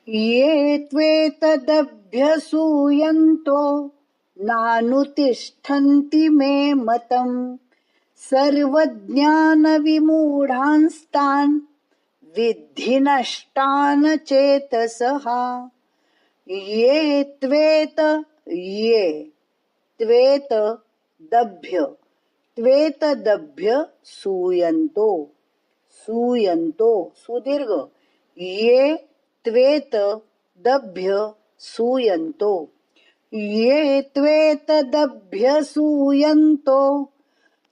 ये त्वेतदभ्यसूयन्तो नानुतिष्ठन्ति मे मतम् सर्वज्ञानविमूढांस्तान् विद्धि नष्टान् चेतसः। ये त्वेत दभ्य सूयन्तो सुदीर्घ ये त्वेत दभ्य सूयन्तो ये त्वेत दभ्य सूयन्तो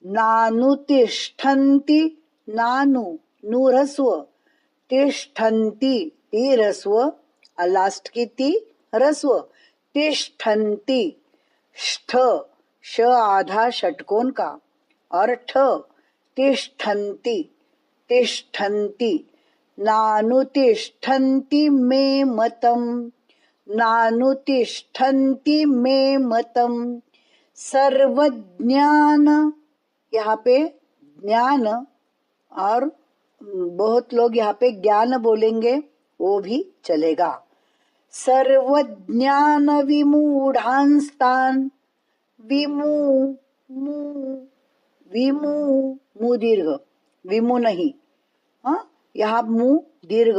नानुतिष्ठन्ति नुरस्व तिष्ठन्ति ती लास्ट की ती रस्व तिष्ठन्ति ष्ठ श आधा षटकोण का और ठ तिष्ठन्ति नानुतिष्ठन्ति मे मतम सर्वज्ञान यहाँ पे ज्ञान और बहुत लोग यहाँ पे ज्ञान बोलेंगे वो भी चलेगा। सर्वज्ञान विमूढांस्तान् मु दीर्घ विमु नहीं यहाँ मु दीर्घ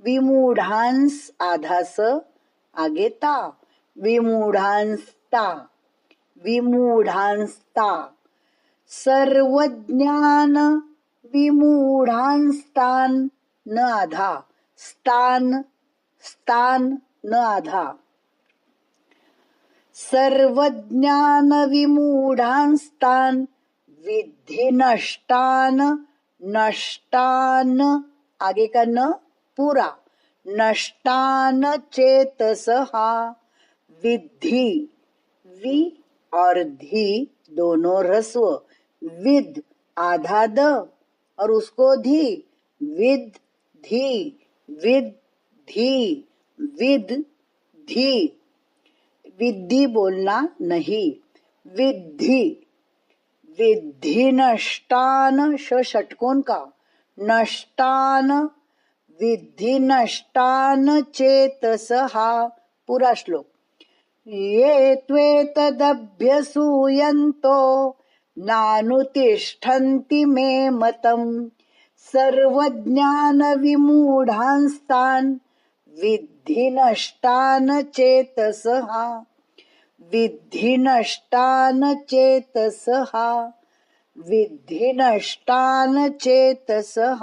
विमूढांस आधा स आगे ता विमूढांस्ता सर्वज्ञान विमूढांस्तान् न आधा स्थान न आधा सर्वज्ञान विमूढांस्तान् विद्धि नष्टान आगे का न पूरा नष्टान चेतसः। विद्धि वि और धी दोनों ह्रस्व विद आधा द और उसको धी विद्धि विद्धि बोलना नहीं विद्धि नष्टान षटकोण का नष्टान विद्धि नष्टान चेतसः। पूरा श्लोक ये त्वेतदभ्यसूयन्तो नानुतिष्ठन्ति मे मतम् सर्वज्ञान विमूढांस्तान् विद्धि नष्टान चेतसः। विद्धि नष्टान चेतसः।